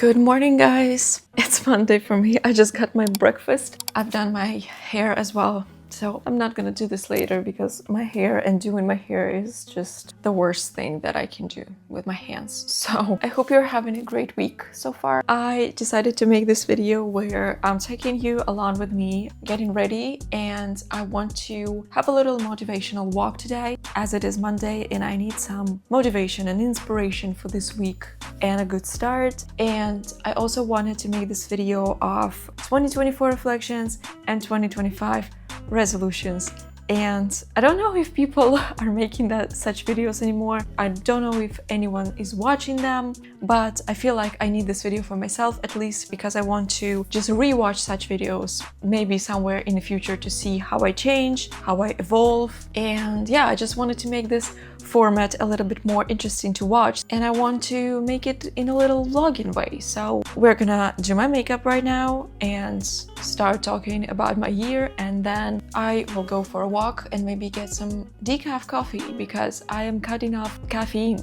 Good morning, guys. It's Monday for me. I just got my breakfast. I've done my hair as well. So I'm not gonna do this later because my hair and doing my hair is just the worst thing that I can do with my hands. So I hope you're having a great week so far. I decided to make this video where I'm taking you along with me, getting ready, and I want to have a little motivational walk today as it is Monday and I need some motivation and inspiration for this week and a good start. And I also wanted to make this video of 2024 reflections and 2025 resolutions. And I don't know if people are making such videos anymore. I don't know if anyone is watching them, but I feel like I need this video for myself, at least because I want to just rewatch such videos maybe somewhere in the future to see how I change, how I evolve. And yeah, I just wanted to make this format a little bit more interesting to watch, and I want to make it in a little vlogging way. So we're gonna do my makeup right now and start talking about my year, and then I will go for a walk and maybe get some decaf coffee because I am cutting off caffeine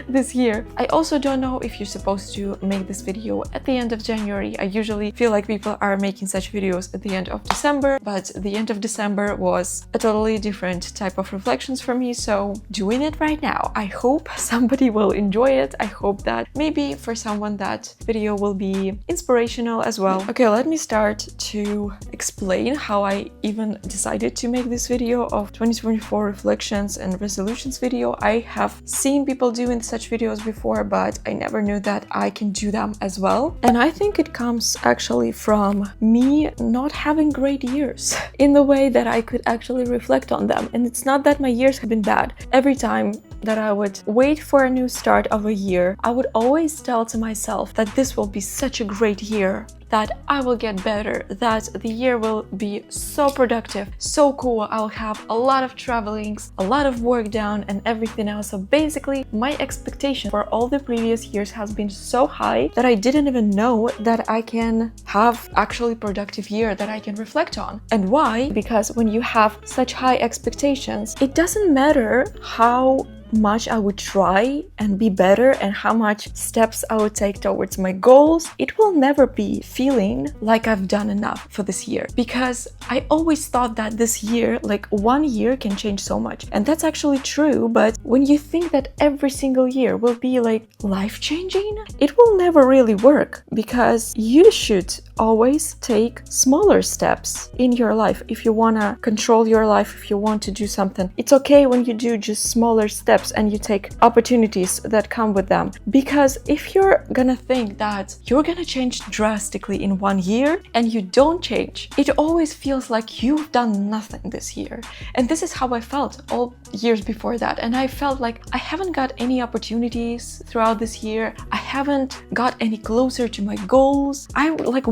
this year. I also don't know if you're supposed to make this video at the end of January. I usually feel like people are making such videos at the end of December, but the end of December was a totally different type of reflections for me, so doing it right now. I hope somebody will enjoy it. I hope that maybe for someone that video will be inspirational as well. Okay, let me start to explain how I even decided to make this video of 2024 reflections and resolutions video. I have seen people doing such videos before, but I never knew that I can do them as well. And I think it comes actually from me not having great years in the way that I could actually reflect on them. And it's not that my years have been bad. Every time that I would wait for a new start of a year, I would always tell to myself that this will be such a great year, that I will get better, that the year will be so productive, so cool, I'll have a lot of travelings, a lot of work done and everything else. So basically, my expectation for all the previous years has been so high that I didn't even know that I can have actually productive year that I can reflect on. And why? Because when you have such high expectations, it doesn't matter how much I would try and be better and how much steps I would take towards my goals, it will never be feeling like I've done enough for this year, because I always thought that this year, like 1 year, can change so much. And that's actually true, but when you think that every single year will be like life-changing, it will never really work, because you should always take smaller steps in your life. If you want to control your life, if you want to do something, it's okay when you do just smaller steps and you take opportunities that come with them. Because if you're gonna think that you're gonna change drastically in 1 year and you don't change, it always feels like you've done nothing this year. And this is how I felt all years before that. And I felt like I haven't got any opportunities throughout this year. I haven't got any closer to my goals.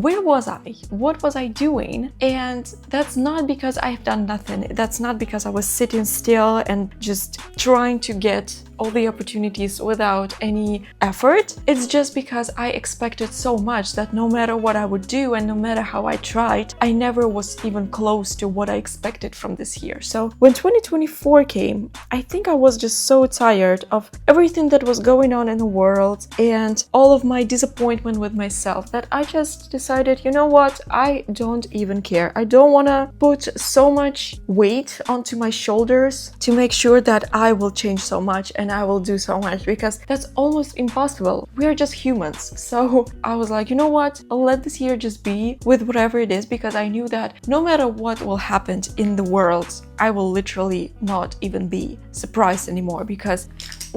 Where was I? What was I doing? And that's not because I've done nothing. That's not because I was sitting still and just trying to get all the opportunities without any effort. It's just because I expected so much that no matter what I would do and no matter how I tried, I never was even close to what I expected from this year. So when 2024 came, I think I was just so tired of everything that was going on in the world and all of my disappointment with myself that I just decided, you know what, I don't even care. I don't want to put so much weight onto my shoulders to make sure that I will change so much and I will do so much, because that's almost impossible. We are just humans. So I was like, you know what, I'll let this year just be with whatever it is, because I knew that no matter what will happen in the world, I will literally not even be surprised anymore, because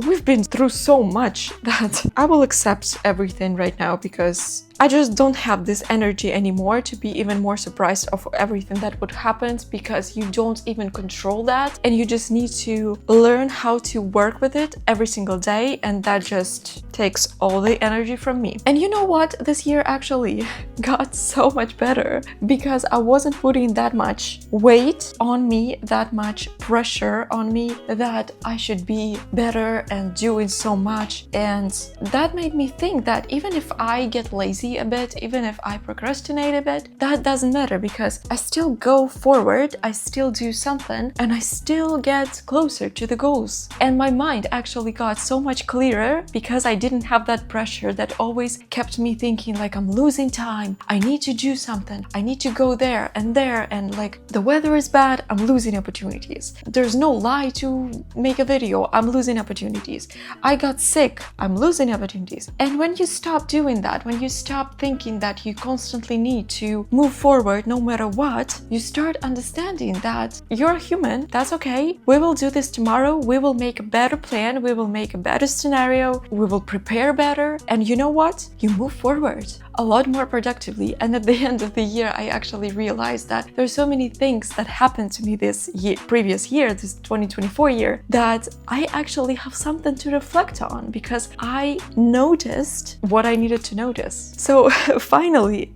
we've been through so much that I will accept everything right now, because I just don't have this energy anymore to be even more surprised of everything that would happen, because you don't even control that and you just need to learn how to work with it every single day, and that just takes all the energy from me. And you know what? This year actually got so much better because I wasn't putting that much weight on me that much pressure on me that I should be better and doing so much. And that made me think that even if I get lazy a bit, even if I procrastinate a bit, that doesn't matter, because I still go forward, I still do something, and I still get closer to the goals. And my mind actually got so much clearer because I didn't have that pressure that always kept me thinking like I'm losing time, I need to do something, I need to go there, and like the weather is bad, I'm losing opportunities. There's no lie to make a video, I'm losing opportunities. I got sick, I'm losing opportunities. And when you stop doing that, when you stop thinking that you constantly need to move forward no matter what, you start understanding that you're human, that's okay. We will do this tomorrow, we will make a better plan, we will make a better scenario, we will prepare better, and you know what? You move forward a lot more productively. And at the end of the year, I actually realized that there's so many things that happened to me this year, previous year, this 2024 year, that I actually have something to reflect on because I noticed what I needed to notice. So finally,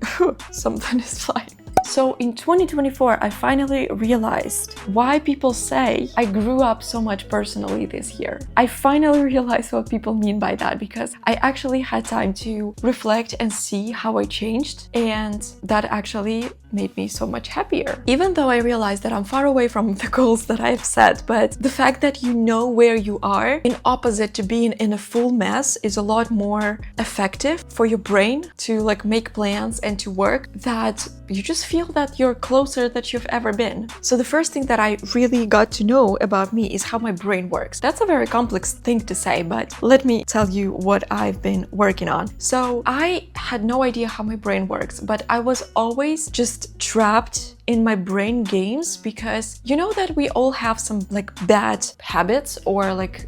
something is flying. So in 2024, I finally realized why people say I grew up so much personally this year. I finally realized what people mean by that, because I actually had time to reflect and see how I changed, and that actually made me so much happier. Even though I realized that I'm far away from the goals that I've set, but the fact that you know where you are, in opposite to being in a full mess, is a lot more effective for your brain to like make plans and to work, that you just feel that you're closer than you've ever been. So the first thing that I really got to know about me is how my brain works. That's a very complex thing to say, but let me tell you what I've been working on. So I had no idea how my brain works, but I was always just trapped in my brain games, because you know that we all have some like bad habits or like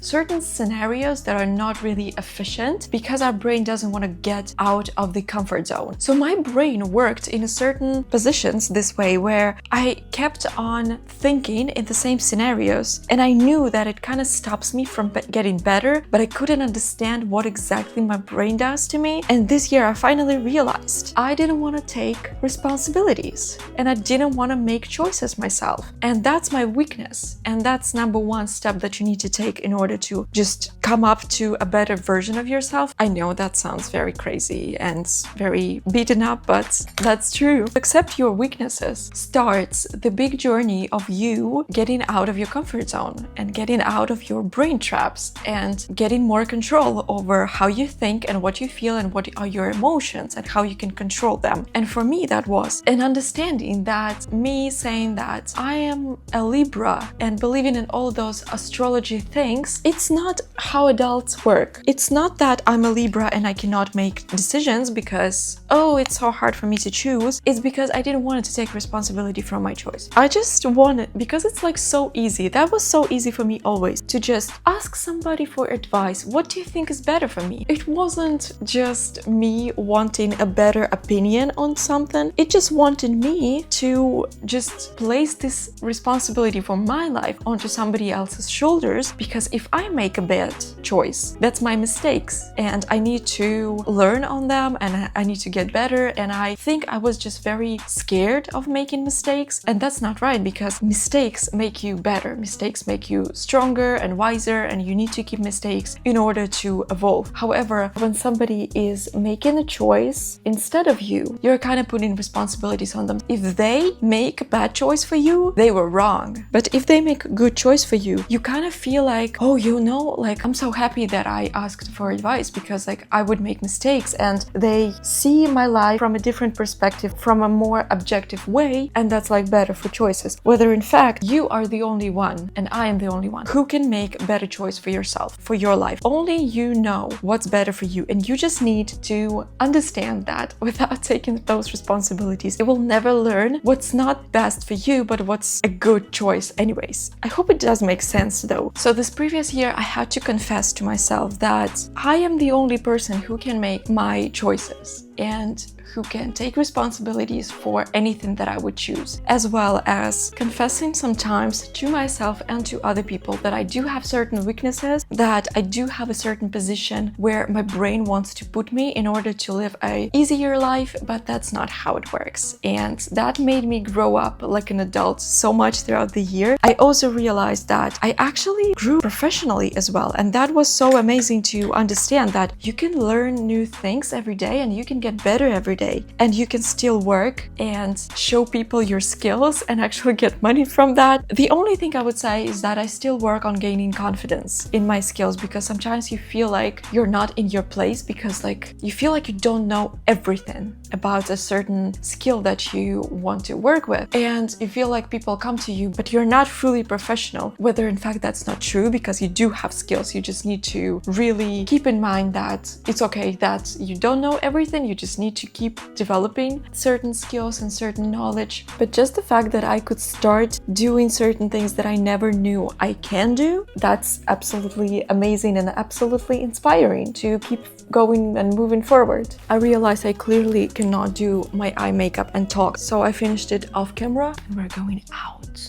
certain scenarios that are not really efficient because our brain doesn't want to get out of the comfort zone. So my brain worked in a certain positions this way, where I kept on thinking in the same scenarios, and I knew that it kind of stops me from getting better, but I couldn't understand what exactly my brain does to me. And this year I finally realized I didn't want to take responsibilities. And I didn't want to make choices myself. And that's my weakness. And that's number one step that you need to take in order to just come up to a better version of yourself. I know that sounds very crazy and very beaten up, but that's true. Accept your weaknesses starts the big journey of you getting out of your comfort zone and getting out of your brain traps and getting more control over how you think and what you feel and what are your emotions and how you can control them. And for me, that was an understanding that me saying that I am a Libra and believing in all those astrology things, it's not how adults work. It's not that I'm a Libra and I cannot make decisions because, oh, it's so hard for me to choose. It's because I didn't want to take responsibility from my choice. I just wanted, because it's like so easy. That was so easy for me always, to just ask somebody for advice. What do you think is better for me? It wasn't just me wanting a better opinion on something. It just wanted me to just place this responsibility for my life onto somebody else's shoulders, because if I make a bad choice, that's my mistakes and I need to learn on them and I need to get better. And I think I was just very scared of making mistakes, and that's not right, because mistakes make you better. Mistakes make you stronger and wiser, and you need to keep mistakes in order to evolve. However, when somebody is making a choice instead of you, you're kind of putting responsibilities on them. If they make a bad choice for you, they were wrong. But if they make a good choice for you, you kind of feel like, oh, you know, like I'm so happy that I asked for advice, because like I would make mistakes and they see my life from a different perspective, from a more objective way, and that's like better for choices. Whether in fact you are the only one and I am the only one who can make a better choice for yourself, for your life. Only you know what's better for you, and you just need to understand that without taking those responsibilities. You will never learn what's not best for you, but what's a good choice anyways. I hope it does make sense though. So this previous year I had to confess to myself that I am the only person who can make my choices. And who can take responsibilities for anything that I would choose, as well as confessing sometimes to myself and to other people that I do have certain weaknesses, that I do have a certain position where my brain wants to put me in order to live a easier life, but that's not how it works. And that made me grow up like an adult so much throughout the year. I also realized that I actually grew professionally as well, and that was so amazing to understand that you can learn new things every day and you can get better every day, and you can still work and show people your skills and actually get money from that. The only thing I would say is that I still work on gaining confidence in my skills, because sometimes you feel like you're not in your place because like you feel like you don't know everything about a certain skill that you want to work with, and you feel like people come to you but you're not fully professional, whether in fact that's not true, because you do have skills. You just need to really keep in mind that it's okay that you don't know everything. You just need to keep developing certain skills and certain knowledge. But just the fact that I could start doing certain things that I never knew I can do, that's absolutely amazing and absolutely inspiring to keep going and moving forward. I realized I clearly cannot do my eye makeup and talk, so I finished it off camera and we're going out.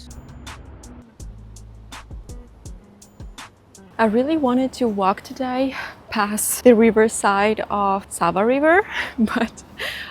I really wanted to walk today past the riverside of Sava River, but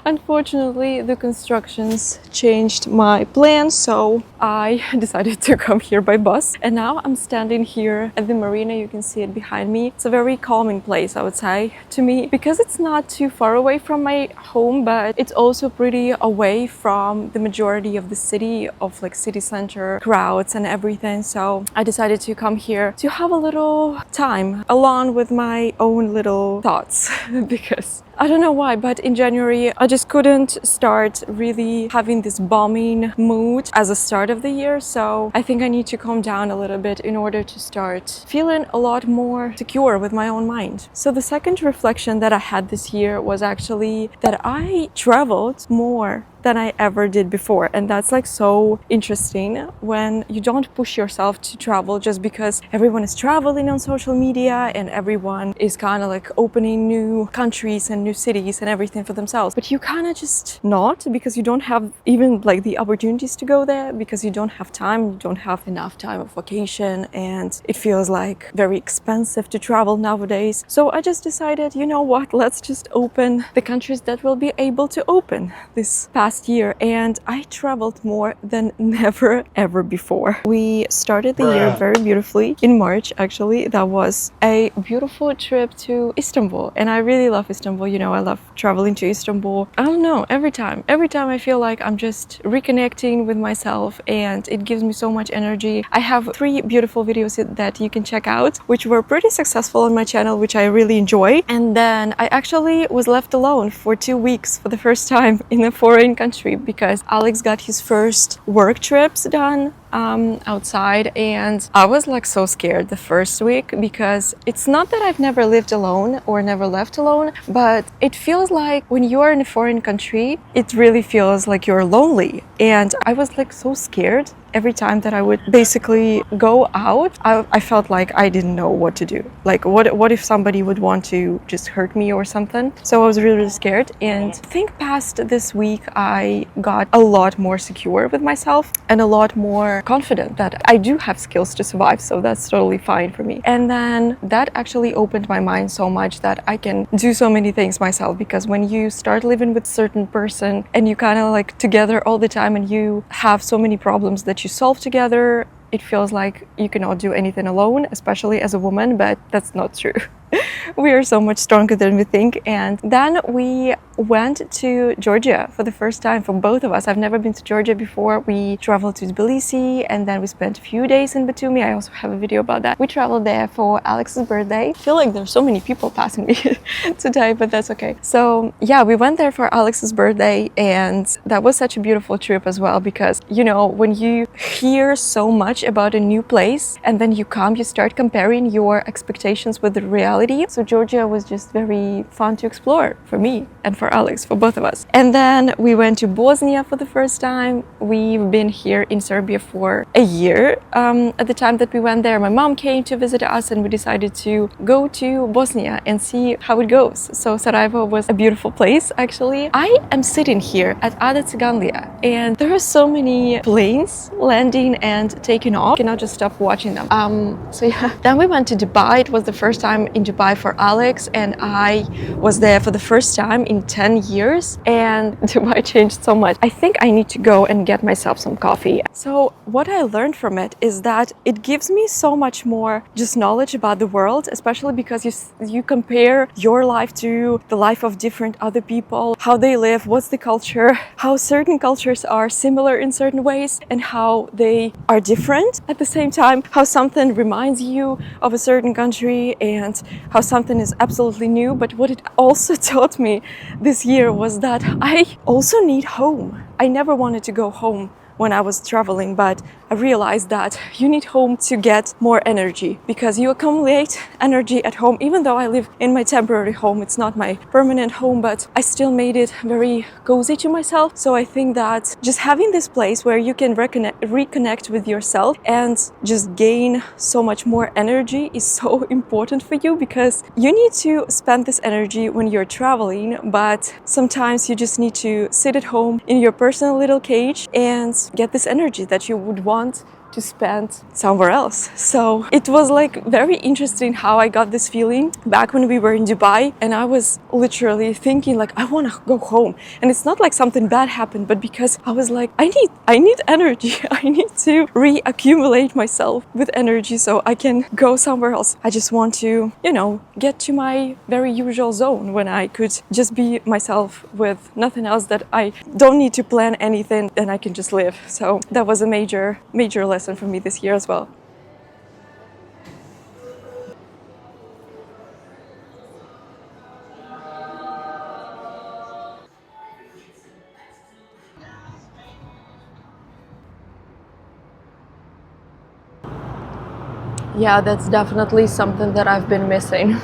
unfortunately the constructions changed my plans, so I decided to come here by bus. And now I'm standing here at the marina. You can see it behind me. It's a very calming place, I would say, to me, because it's not too far away from my home, but it's also pretty away from the majority of the city, of like city center crowds and everything. So I decided to come here to have a little time alone with my own little thoughts because I don't know why, but in January I just couldn't start really having this bombing mood as a start of the year. So I think I need to calm down a little bit in order to start feeling a lot more secure with my own mind. So the second reflection that I had this year was actually that I traveled more than I ever did before. And that's like so interesting when you don't push yourself to travel just because everyone is traveling on social media and everyone is kind of like opening new countries and new cities and everything for themselves. But you kind of just not, because you don't have even like the opportunities to go there, because you don't have time, you don't have enough time of vacation, and it feels like very expensive to travel nowadays. So I just decided, you know what, let's just open the countries that will be able to open this past year, and I traveled more than never ever before. We started the year very beautifully in March. Actually, that was a beautiful trip to Istanbul, and I really love Istanbul. You know, I love traveling to Istanbul. I don't know, every time I feel like I'm just reconnecting with myself, and it gives me so much energy. I have 3 beautiful videos that you can check out, which were pretty successful on my channel, which I really enjoy. And then I actually was left alone for 2 weeks for the first time in a foreign country, because Alex got his first work trips done outside, and I was like so scared the first week, because it's not that I've never lived alone or never left alone, but it feels like when you are in a foreign country, it really feels like you're lonely. And I was like so scared every time that I would basically go out. I felt like I didn't know what to do. Like what if somebody would want to just hurt me or something? So I was really scared. And I think past this week I got a lot more secure with myself and a lot more confident that I do have skills to survive, so that's totally fine for me. And then that actually opened my mind so much that I can do so many things myself, because when you start living with a certain person and you kind of like together all the time and you have so many problems that you solve together, it feels like you cannot do anything alone, especially as a woman, but that's not true. We are so much stronger than we think. And then we went to Georgia for the first time for both of us. I've never been to Georgia before. We traveled to Tbilisi, and then we spent a few days in Batumi. I also have a video about that. We traveled there for Alex's birthday. I feel like there's so many people passing me today, but that's okay. So yeah, we went there for Alex's birthday, and that was such a beautiful trip as well, because you know, when you hear so much about a new place, and then you come, you start comparing your expectations with the reality. So Georgia was just very fun to explore for me and for Alex, for both of us. And then we went to Bosnia for the first time. We've been here in Serbia for a year. At the time that we went there, my mom came to visit us and we decided to go to Bosnia and see how it goes. So Sarajevo was a beautiful place, actually. I am sitting here at Ada Ciganlija and there are so many planes landing and taking off. I cannot just stop watching them. So yeah, then we went to Dubai. It was the first time in Dubai for Alex, and I was there for the first time in 10 years, and Dubai changed so much. I think I need to go and get myself some coffee. So what I learned from it is that it gives me so much more just knowledge about the world, especially because you compare your life to the life of different other people, how they live, what's the culture, how certain cultures are similar in certain ways and how they are different at the same time, how something reminds you of a certain country and how something is absolutely new. But what it also taught me this year was that I also need home. I never wanted to go home when I was traveling, but I realized that you need home to get more energy because you accumulate energy at home. Even though I live in my temporary home, it's not my permanent home, but I still made it very cozy to myself. So I think that just having this place where you can reconnect with yourself and just gain so much more energy is so important for you, because you need to spend this energy when you're traveling, but sometimes you just need to sit at home in your personal little cage and get this energy that you would want to spend somewhere else. So it was like very interesting how I got this feeling back when we were in Dubai, and I was literally thinking like, I want to go home. And it's not like something bad happened, but because I was like, I need energy. I need to reaccumulate myself with energy so I can go somewhere else. I just want to, get to my very usual zone when I could just be myself with nothing else, that I don't need to plan anything and I can just live. So that was a major lesson for me this year as well. Yeah, that's definitely something that I've been missing.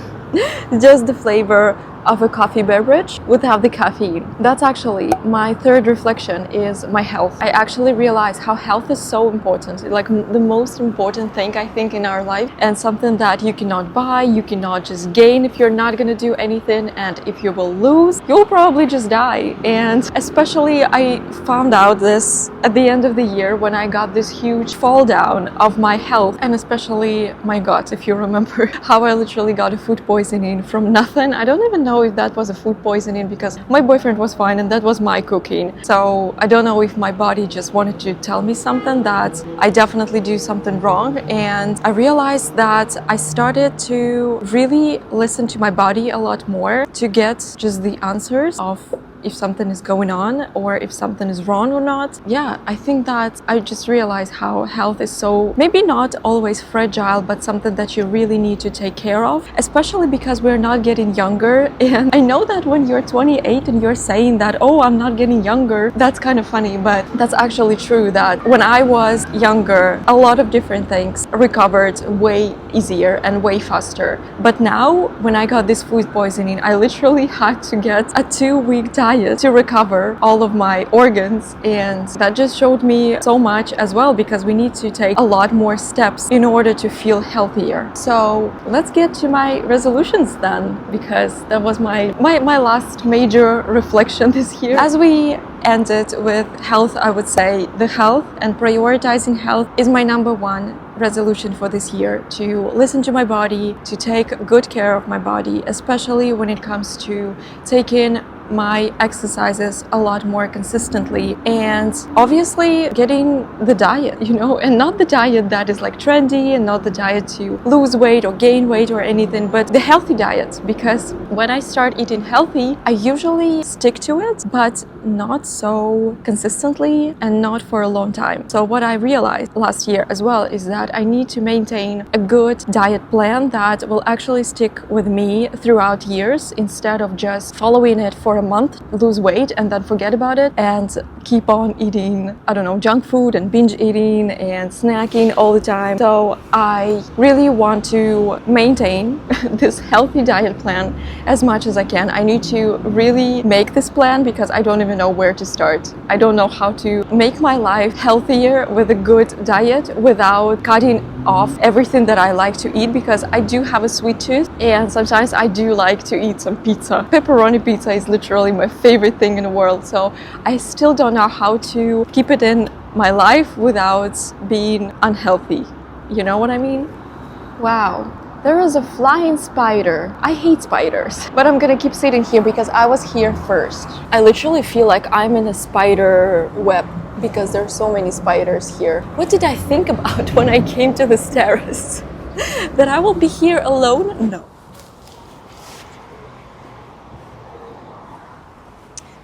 Just the flavor of a coffee beverage without the caffeine. That's actually my third reflection, is my health. I actually realize how health is so important, like the most important thing I think in our life, and something that you cannot buy, you cannot just gain if you're not gonna do anything, and if you will lose, you'll probably just die. And especially I found out this at the end of the year when I got this huge fall down of my health, and especially my gut. If you remember how I literally got a food poisoning from nothing. I don't even know if that was a food poisoning, because my boyfriend was fine and that was my cooking. So I don't know if my body just wanted to tell me something, that I definitely do something wrong. And I realized that I started to really listen to my body a lot more to get just the answers of if something is going on or if something is wrong or not. Yeah, I think that I just realized how health is so, maybe not always fragile, but something that you really need to take care of, especially because we're not getting younger. And I know that when you're 28 and you're saying that, oh, I'm not getting younger, that's kind of funny, but that's actually true, that when I was younger, a lot of different things recovered way easier and way faster. But now, when I got this food poisoning, I literally had to get a 2-week diet to recover all of my organs, and that just showed me so much as well, because we need to take a lot more steps in order to feel healthier. So let's get to my resolutions then, because that was my last major reflection this year. As we ended with health, I would say the health and prioritizing health is my number one resolution for this year, to listen to my body, to take good care of my body, especially when it comes to taking my exercises a lot more consistently, and obviously getting the diet, and not the diet that is like trendy, and not the diet to lose weight or gain weight or anything, but the healthy diet, because when I start eating healthy, I usually stick to it, but not so consistently and not for a long time. So what I realized last year as well is that I need to maintain a good diet plan that will actually stick with me throughout years, instead of just following it for a a month, lose weight, and then forget about it and keep on eating, I don't know, junk food and binge eating and snacking all the time. So I really want to maintain this healthy diet plan as much as I can. I need to really make this plan because I don't even know where to start. I don't know how to make my life healthier with a good diet without cutting off everything that I like to eat, because I do have a sweet tooth and sometimes I do like to eat some pizza. Pepperoni pizza is literally my favorite thing in the world, so I still don't know how to keep it in my life without being unhealthy. You know what I mean? Wow. There is a flying spider. I hate spiders, but I'm gonna keep sitting here because I was here first. I literally feel like I'm in a spider web because there are so many spiders here. What did I think about when I came to this terrace? That I will be here alone? No.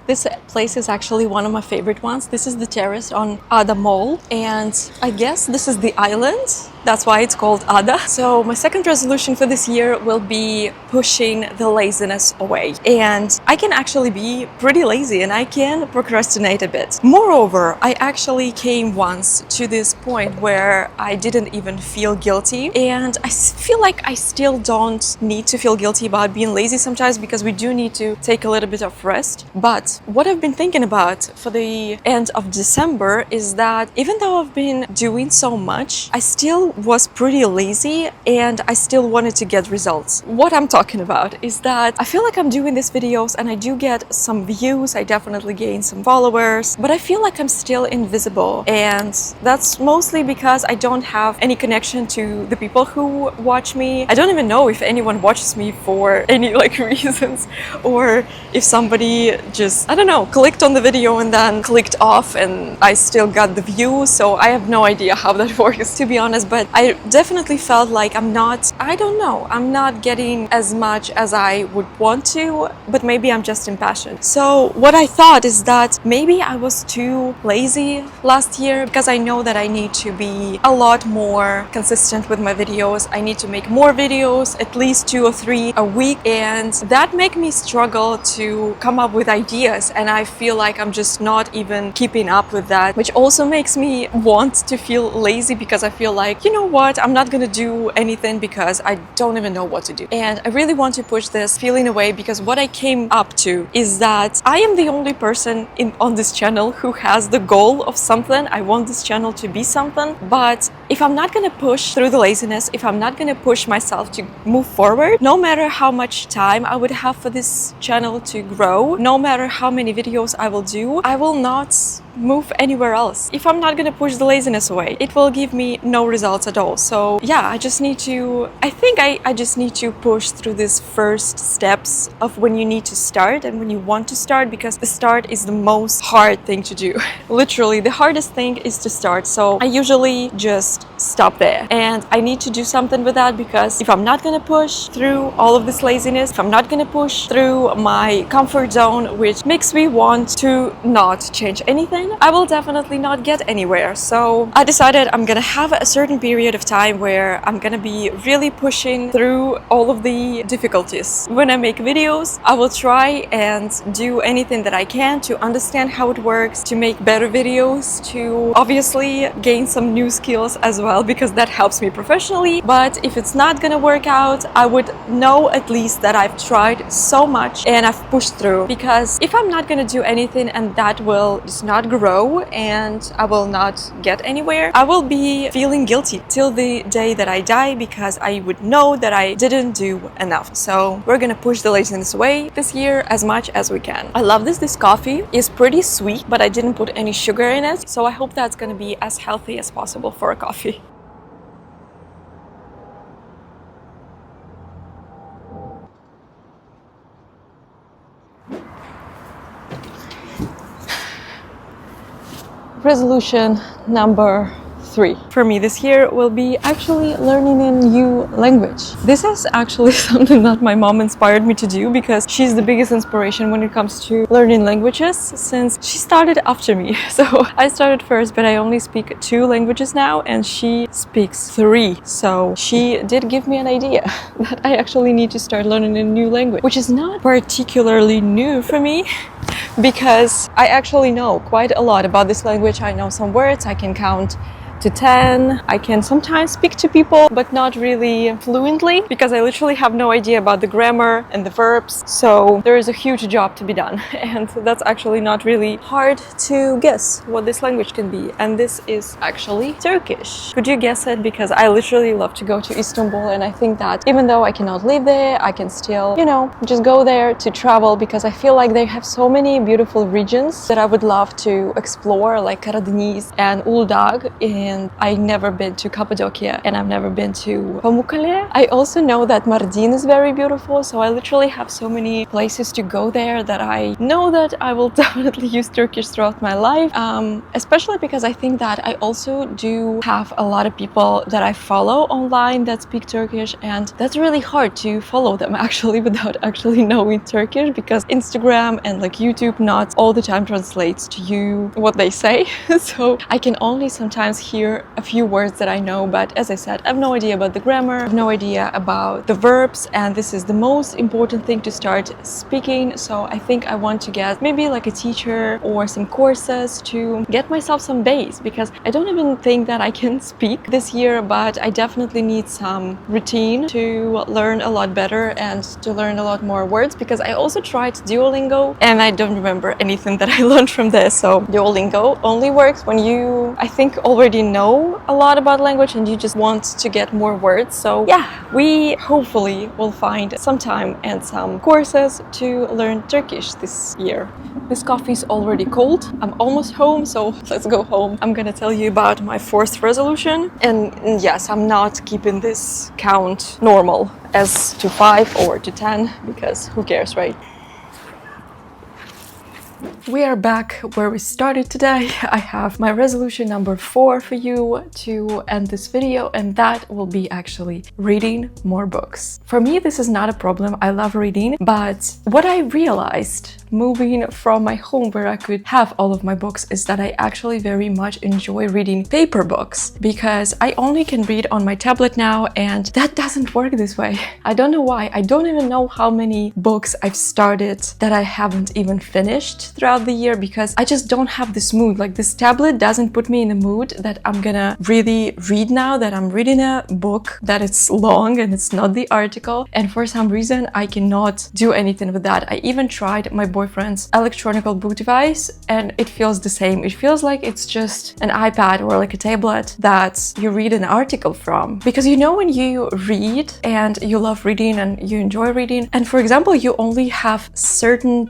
This place is actually one of my favorite ones. This is the terrace on Ada Mall, and I guess this is the island. That's why it's called Ada. So my second resolution for this year will be pushing the laziness away. And I can actually be pretty lazy and I can procrastinate a bit. Moreover, I actually came once to this point where I didn't even feel guilty. And I feel like I still don't need to feel guilty about being lazy sometimes, because we do need to take a little bit of rest. But what I've been thinking about for the end of December is that even though I've been doing so much, I still was pretty lazy and I still wanted to get results. What I'm talking about is that I feel like I'm doing these videos and I do get some views, I definitely gain some followers, but I feel like I'm still invisible, and that's mostly because I don't have any connection to the people who watch me. I don't even know if anyone watches me for any reasons, or if somebody just, I don't know, clicked on the video and then clicked off and I still got the view. So I have no idea how that works, to be honest, but I definitely felt like I'm not getting as much as I would want to, but maybe I'm just impatient. So what I thought is that maybe I was too lazy last year, because I know that I need to be a lot more consistent with my videos. I need to make more videos, at least 2 or 3 a week, and that make me struggle to come up with ideas, and I feel like I'm just not even keeping up with that, which also makes me want to feel lazy, because I feel like, you know what, I'm not gonna do anything because I don't even know what to do. And I really want to push this feeling away, because what I came up to is that I am the only person on this channel who has the goal of something. I want this channel to be something, but if I'm not gonna push through the laziness, if I'm not gonna push myself to move forward, no matter how much time I would have for this channel to grow, no matter how many videos I will do, I will not move anywhere else. If I'm not gonna push the laziness away, it will give me no results at all. So yeah, I just need to, I think I just need to push through these first steps of when you need to start and when you want to start, because the start is the most hard thing to do. Literally, the hardest thing is to start. So I usually just stop there, and I need to do something with that, because if I'm not gonna push through all of this laziness, if I'm not gonna push through my comfort zone, which makes me want to not change anything, I will definitely not get anywhere. So I decided I'm gonna have a certain period of time where I'm gonna be really pushing through all of the difficulties. When I make videos, I will try and do anything that I can to understand how it works, to make better videos, to obviously gain some new skills as well, because that helps me professionally. But if it's not gonna work out, I would know at least that I've tried so much and I've pushed through, because if I'm not gonna do anything and that will just not grow and I will not get anywhere, I will be feeling guilty till the day that I die, because I would know that I didn't do enough. So we're gonna push the laziness away this year as much as we can. I love this coffee is pretty sweet, but I didn't put any sugar in it, so I hope that's gonna be as healthy as possible for a coffee. Resolution number 3. For me, this year will be actually learning a new language. This is actually something that my mom inspired me to do because she's the biggest inspiration when it comes to learning languages since she started after me. So I started first, but I only speak 2 languages now and she speaks 3. So she did give me an idea that I actually need to start learning a new language, which is not particularly new for me because I actually know quite a lot about this language. I know some words, I can count to 10. I can sometimes speak to people, but not really fluently because I literally have no idea about the grammar and the verbs. So there is a huge job to be done. And that's actually not really hard to guess what this language can be. And this is actually Turkish. Could you guess it? Because I literally love to go to Istanbul, and I think that even though I cannot live there, I can still, just go there to travel because I feel like they have so many beautiful regions that I would love to explore, like Karadeniz and Uludağ. And I've never been to Cappadocia and I've never been to Pamukkale. I also know that Mardin is very beautiful, so I literally have so many places to go there that I know that I will definitely use Turkish throughout my life, especially because I think that I also do have a lot of people that I follow online that speak Turkish, and that's really hard to follow them actually without actually knowing Turkish because Instagram and like YouTube not all the time translates to you what they say. So I can only sometimes hear a few words that I know, but as I said, I have no idea about the grammar, I have no idea about the verbs, and this is the most important thing to start speaking. So I think I want to get maybe like a teacher or some courses to get myself some base because I don't even think that I can speak this year, but I definitely need some routine to learn a lot better and to learn a lot more words because I also tried Duolingo and I don't remember anything that I learned from this. So Duolingo only works when you, I think, already know a lot about language and you just want to get more words. So yeah, we hopefully will find some time and some courses to learn Turkish this year. This coffee is already cold. I'm almost home, so let's go home. I'm gonna tell you about my 4th resolution. And yes, I'm not keeping this count normal as to 5 or to 10 because who cares, right? We are back where we started today. I have my resolution number 4 for you to end this video, and that will be actually reading more books. For me, this is not a problem. I love reading, but what I realized moving from my home where I could have all of my books is that I actually very much enjoy reading paper books because I only can read on my tablet now, and that doesn't work this way. I don't know why. I don't even know how many books I've started that I haven't even finished throughout the year because I just don't have this mood. Like, this tablet doesn't put me in the mood that I'm gonna really read now, that I'm reading a book that it's long and it's not the article, and for some reason I cannot do anything with that. I even tried my boyfriend's electronic book device and it feels the same. It feels like it's just an iPad or like a tablet that you read an article from, because when you read and you love reading and you enjoy reading, and for example you only have certain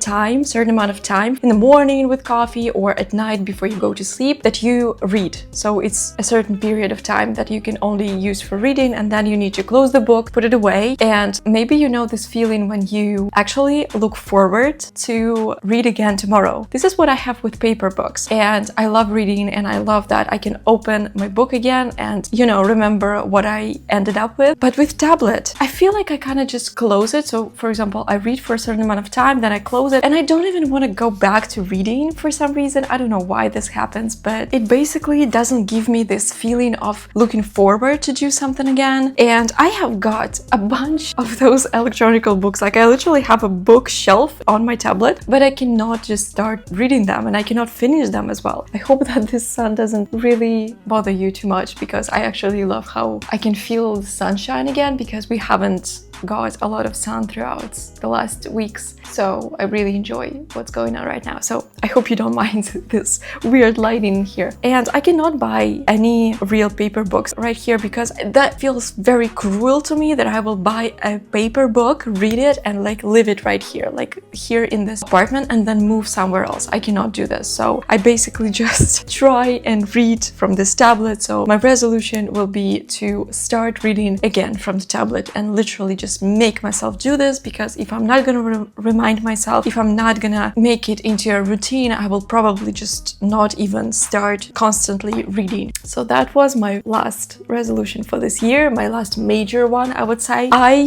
amount of time in the morning with coffee or at night before you go to sleep that you read. So it's a certain period of time that you can only use for reading, and then you need to close the book, put it away, and maybe this feeling when you actually look forward to read again tomorrow. This is what I have with paper books, and I love reading, and I love that I can open my book again and remember what I ended up with. But with tablet, I feel like I kind of just close it. So for example, I read for a certain amount of time, then I close it, and I don't even want to go back to reading for some reason. I don't know why this happens, but it basically doesn't give me this feeling of looking forward to do something again. And I have got a bunch of those electronic books. Like, I literally have a bookshelf on my tablet, but I cannot just start reading them and I cannot finish them as well. I hope that this sun doesn't really bother you too much, because I actually love how I can feel the sunshine again, because we haven't got a lot of sun throughout the last weeks, so I really enjoy what's going on right now. So I hope you don't mind this weird lighting here. And I cannot buy any real paper books right here because that feels very cruel to me, that I will buy a paper book, read it, and like live it right here, like here in this apartment, and then move somewhere else. I cannot do this. So I basically just try and read from this tablet. So my resolution will be to start reading again from the tablet and literally just just make myself do this, because if I'm not gonna remind myself, if I'm not gonna make it into a routine, I will probably just not even start constantly reading. So that was my last resolution for this year, my last major one, I would say. I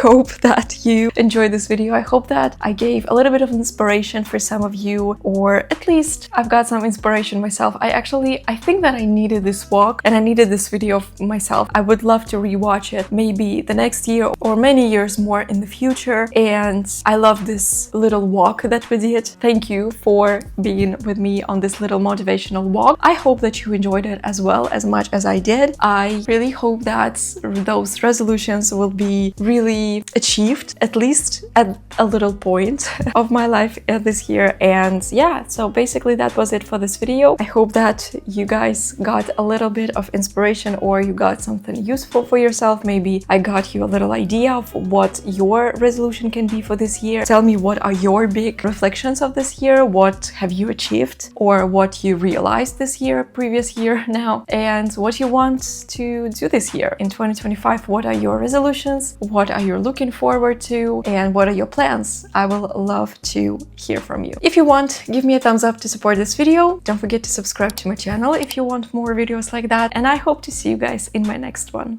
hope that you enjoyed this video. I hope that I gave a little bit of inspiration for some of you, or at least I've got some inspiration myself. I think that I needed this walk and I needed this video of myself. I would love to rewatch it maybe the next year or many years more in the future. And I love this little walk that we did. Thank you for being with me on this little motivational walk. I hope that you enjoyed it as well as much as I did. I really hope that those resolutions will be really achieved, at least at a little point of my life this year. And yeah, so basically that was it for this video. I hope that you guys got a little bit of inspiration, or you got something useful for yourself. Maybe I got you a little idea of what your resolution can be for this year. Tell me, what are your big reflections of this year? What have you achieved, or what you realized this year, previous year now, and what you want to do this year in 2025? What are your resolutions? What are you looking forward to? And what are your plans? I will love to hear from you. If you want, give me a thumbs up to support this video. Don't forget to subscribe to my channel if you want more videos like that. And I hope to see you guys in my next one.